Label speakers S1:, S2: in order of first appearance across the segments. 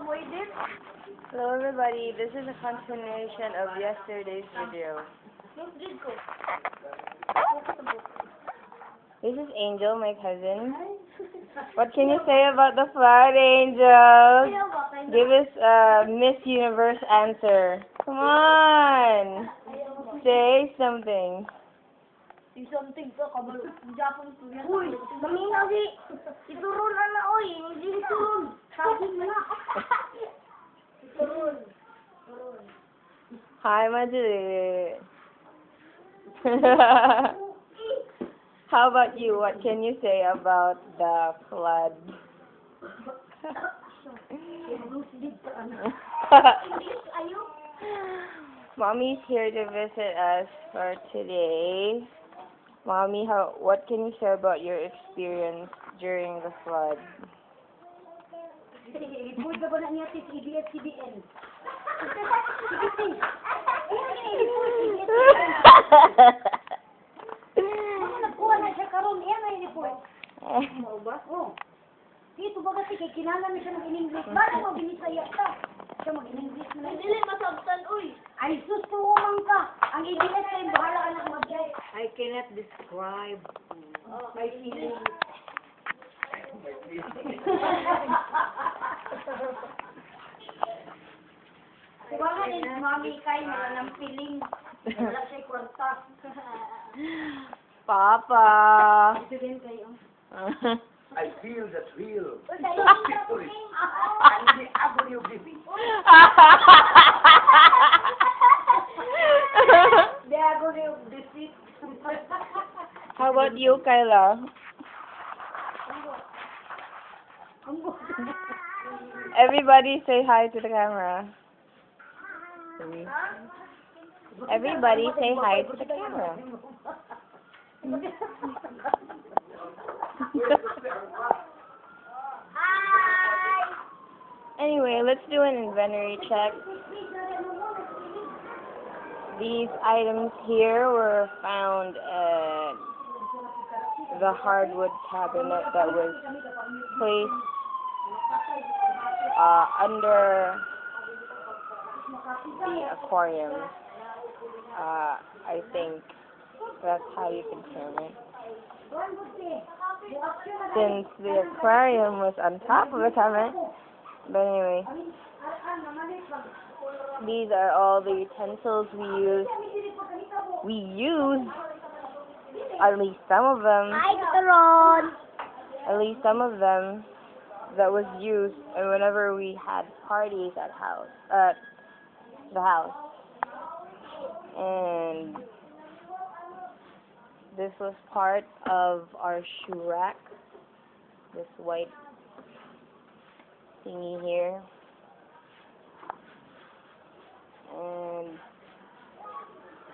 S1: Hello everybody, this is a continuation of yesterday's video. This is Angel, my cousin. What can you say about the flood, Angel? Give us a Miss Universe answer. Come on! Say something.
S2: Uy, maminaw di. Iturun na oy, hindi iturun. Sabi na. Iturun.
S1: Hi, Madrid. How about you? What can you say about the flood? Mommy's here to visit us for today. Mommy, what can you say about your experience during the flood?
S2: Dito ba kasi kay kilala na siya ng in-English? Bakit mo binisaya ka? Siya mag-in-English na. Dili, masabtan, uy. Ay, sus, tuumang ka. Ang EBS ay bahala ka na mag-jay.
S3: I cannot describe
S2: my feelings. Wala ni Mami Kay na ng feeling. Wala siya'y kwarta.
S1: Papa.
S2: Ito din kayo.
S4: I feel the thrill,
S2: Uy,
S4: the
S2: kayo.
S4: victory, and the agony of defeat.
S2: The agony of defeat.
S1: How about you, Kyla? Everybody say hi to the camera. Everybody say hi to the camera. Anyway, let's do an inventory check. These items here were found at the hardwood cabinet that was placed under the aquarium. I think that's how you can term it. Since the aquarium was on top of the cabinet. But anyway, these are all the utensils we use. At least some of them. At least some of them that was used whenever we had parties at the house. And this was part of our shoe rack. This white thingy here. And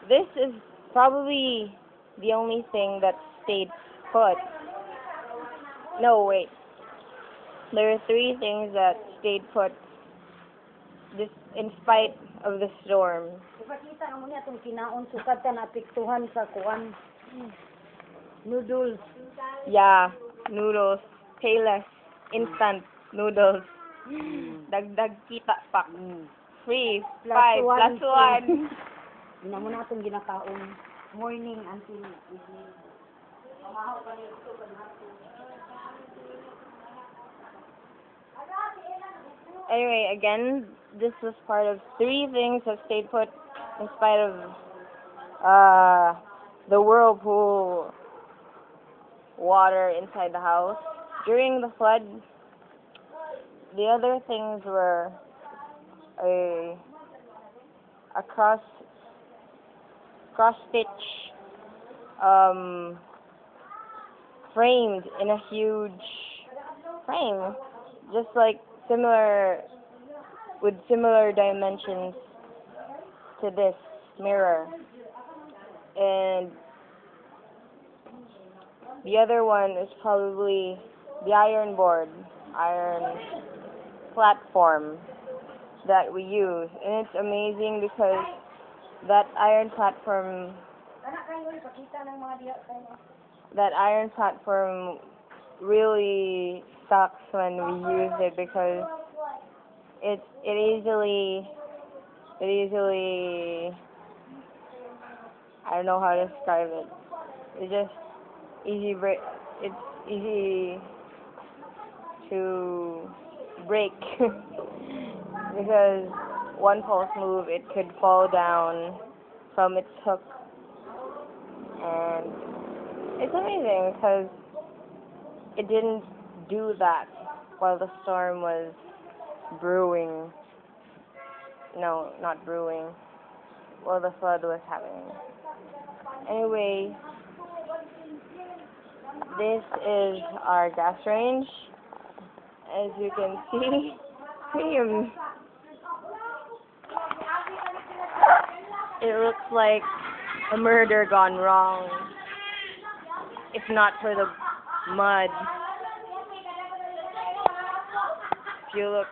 S1: this is probably the only thing that stayed put. No, wait. There are three things that stayed put this in spite of the storm.
S2: Ipakita mo niya itong kinaon sukat na napiktuhan sa kuwan. Noodles.
S1: Yeah, noodles. Payless. Instant noodles. Dagdag kita pak. Free.
S2: Plus
S1: 5
S2: one
S1: plus 1.
S2: Hindi mo na itong ginakaon. Morning until evening.
S1: Anyway, again, this was part of three things that stayed put in spite of the whirlpool water inside the house. During the flood, the other things were a cross stitch framed in a huge frame, just like with similar dimensions to this mirror. And the other one is probably the iron platform that we use. And it's amazing because that iron platform really sucks when we use it because it easily I don't know how to describe it. It's just easy break. It's easy to break because one false move it could fall down from its hook, and it's amazing because it didn't do that while the storm was brewing. No, not brewing. While the flood was happening. Anyway, this is our gas range. As you can see, it looks like a murder gone wrong. If not for the mud. If you look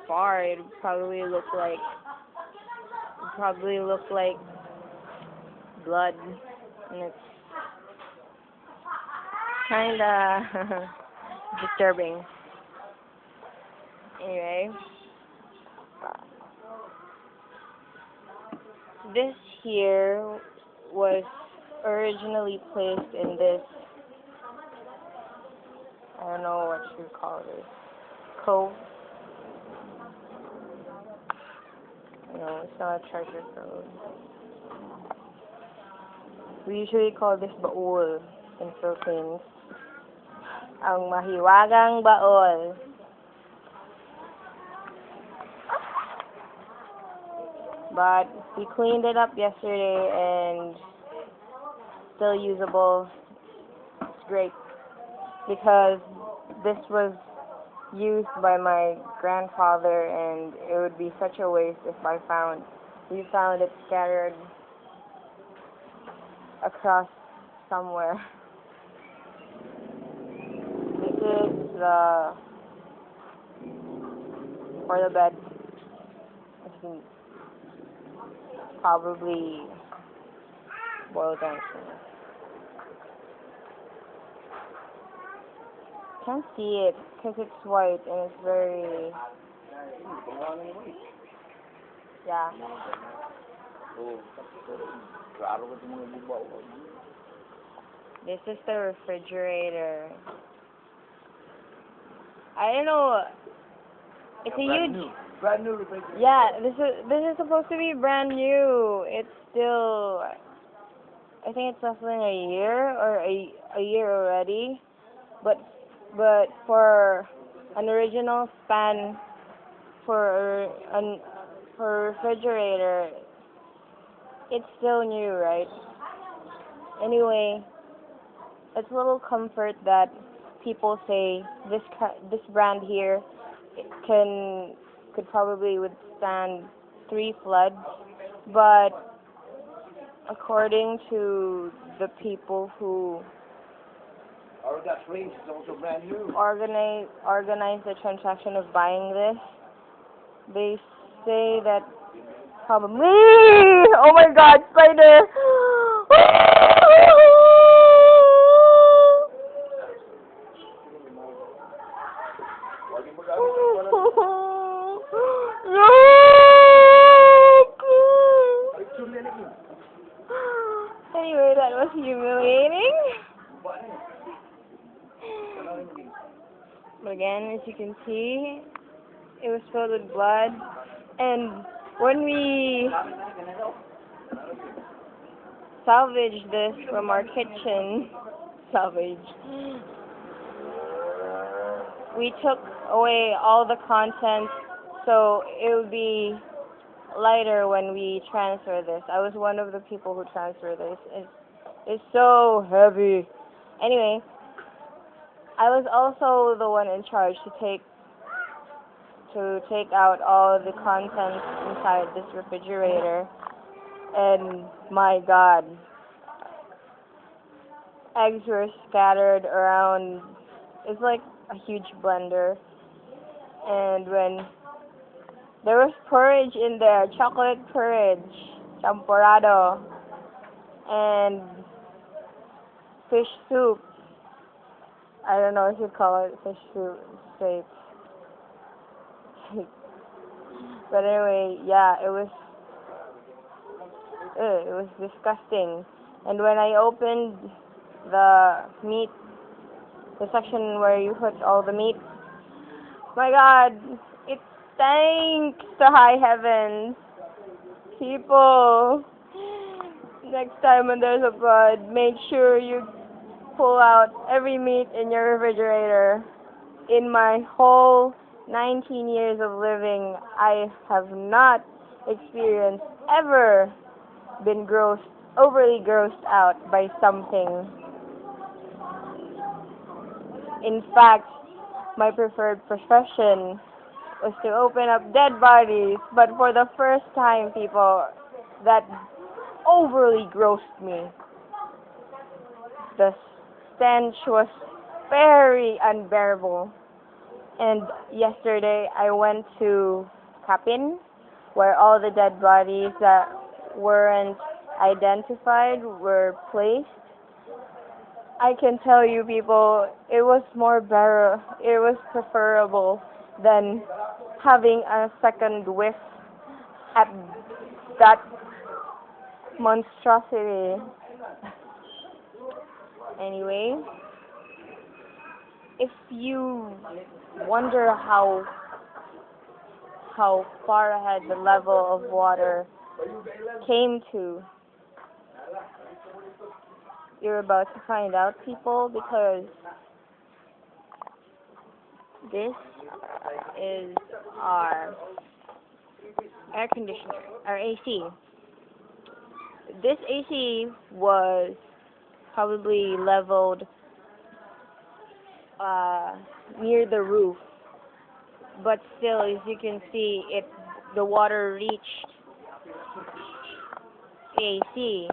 S1: far, it would probably look like blood, and it's kinda disturbing. Anyway, this here was originally placed in this, I don't know what you call this, cove. No, it's not a treasure trove. We usually call this baul in Philippines. Ang mahiwagang baol. But we cleaned it up yesterday and still usable. It's great because this was used by my grandfather, and it would be such a waste if we found it scattered across somewhere. This is for the bed. I can probably boil down to it. Can't see it because it's white and it's very, yeah. This is the refrigerator. I don't know. It's a huge.
S4: Brand new refrigerator.
S1: Yeah, this is supposed to be brand new. It's still, I think it's less than a year or a year already, but for an original span for refrigerator, it's still new, right? Anyway, it's a little comfort that people say this brand here could probably withstand 3 floods, but according to the people who
S4: Our gas range is also brand new.
S1: organize the transaction of buying this, they say that probably, oh my god, spider! Anyway, that was humiliating. But again, as you can see, it was filled with blood. And when we salvaged this from our kitchen, we took away all the contents so it would be lighter when we transfer this. I was one of the people who transferred this. It's so heavy. Anyway, I was also the one in charge to take out all the contents inside this refrigerator, and my god, eggs were scattered around. It's like a huge blender, and when there was porridge in there, chocolate porridge, champorado, and fish soup. I don't know if you call it fish soup. But anyway, yeah, it was disgusting. And when I opened the meat, the section where you put all the meat, my God, it stank to high heavens. People, next time when there's a flood, make sure you pull out every meat in your refrigerator. In my whole 19 years of living, I have not experienced ever been overly grossed out by something. In fact, my preferred profession was to open up dead bodies, but for the first time, people, that overly grossed me. The stench was very unbearable. And yesterday, I went to Kapin, where all the dead bodies that weren't identified were placed. I can tell you, people, it was preferable than having a second whiff at that monstrosity. Anyway, if you wonder how far ahead the level of water came to, you're about to find out, people, because this is our air conditioner, our AC. This AC was probably leveled near the roof, but still, as you can see, the water reached the AC,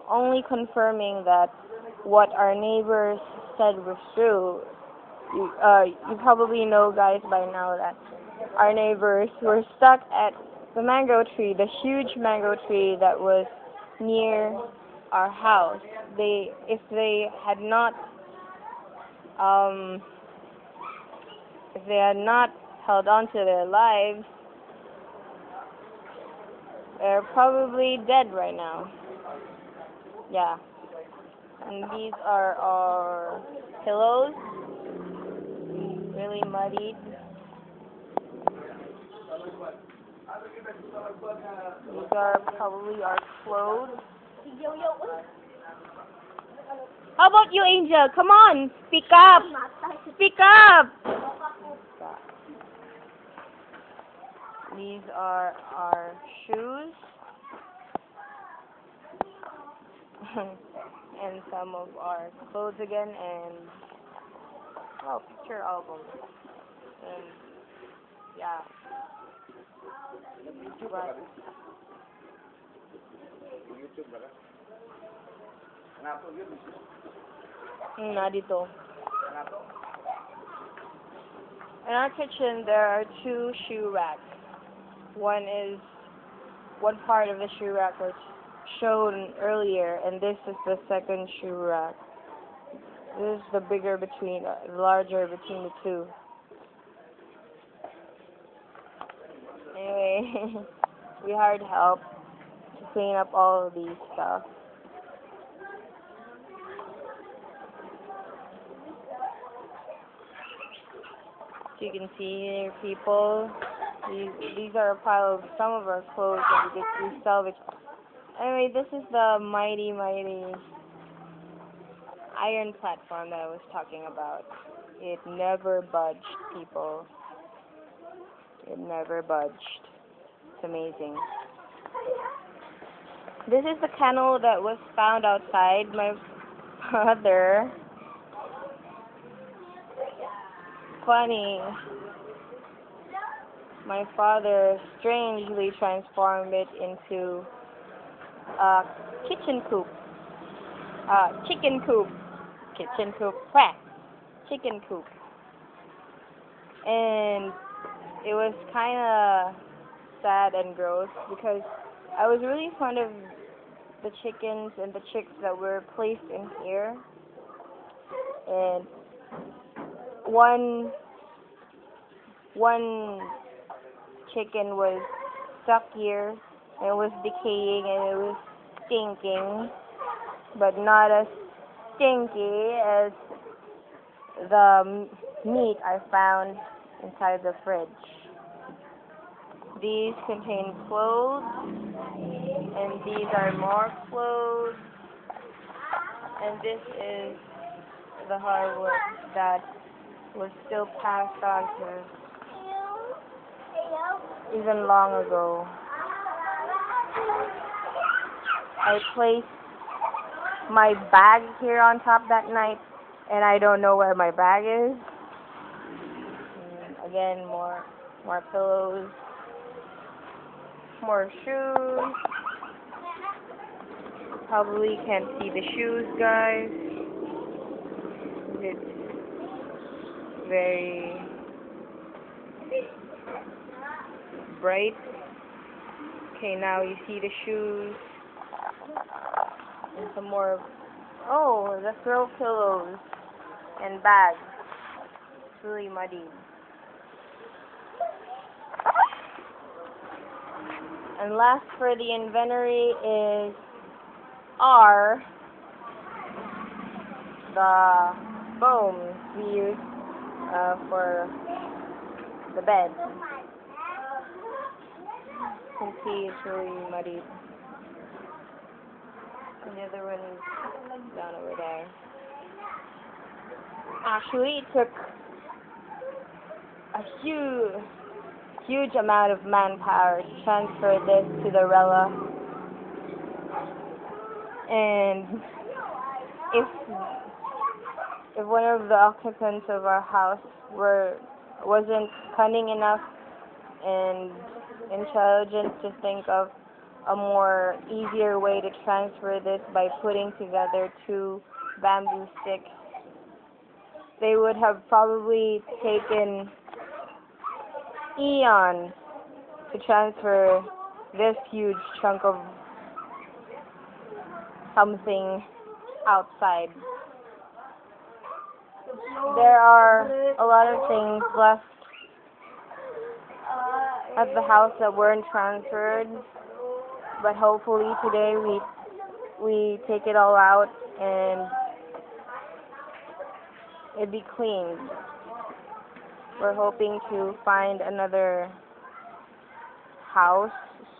S1: only confirming that what our neighbors said was true. You probably know, guys, by now that our neighbors were stuck at the mango tree, the huge mango tree that was near our house. If they had not held on to their lives, they're probably dead right now. Yeah. And these are our pillows, really muddied. These are probably our clothes. How about you, Angel? Come on, speak up. Speak up. These are our shoes. And some of our clothes again, and picture album. And yeah. But, na dito. In our kitchen, there are two shoe racks. One part of the shoe rack was shown earlier, and this is the second shoe rack. This is the larger between the two. Anyway, we hired help to clean up all of these stuff. So you can see here, people, these are a pile of some of our clothes that we salvage. Anyway, this is the mighty iron platform that I was talking about. It never budged, people. It never budged. It's amazing. This is the kennel that was found outside. My brother, funny, my father strangely transformed it into a chicken coop, and it was kind of sad and gross because I was really fond of the chickens and the chicks that were placed in here, and one one chicken was stuck here, and it was decaying, and it was stinking, but not as stinky as the meat I found inside the fridge. These contain clothes, and these are more clothes, and this is the hardwood that was still passed on to even long ago. I placed my bag here on top that night, and I don't know where my bag is. And again, more pillows, more shoes. Probably can't see the shoes, guys. It's very bright. Okay, now you see the shoes. And some more. Oh, the throw pillows and bags. It's really muddy. And last for the inventory are the foams we use for the bed. You can see it's really muddy. And the other one is down over there. Actually, it took a huge amount of manpower to transfer this to the Rella. And if one of the occupants of our house wasn't cunning enough and intelligent to think of a more easier way to transfer this by putting together two bamboo sticks, they would have probably taken eons to transfer this huge chunk of something outside. There are a lot of things left at the house that weren't transferred, but hopefully today we take it all out and it'd be cleaned. We're hoping to find another house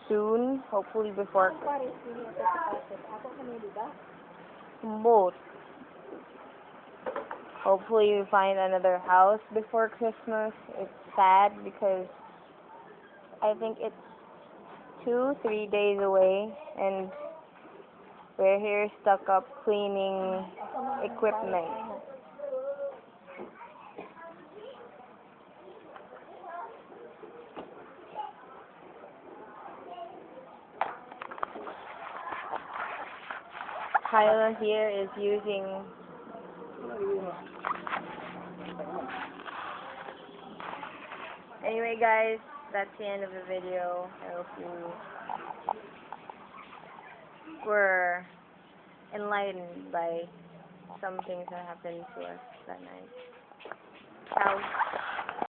S1: soon, hopefully before both. Hopefully we find another house before Christmas. It's sad because I think it's 2-3 days away, and we're here stuck up cleaning equipment. Kyla here is using anyway, guys, that's the end of the video. I hope you were enlightened by some things that happened to us that night. Ciao.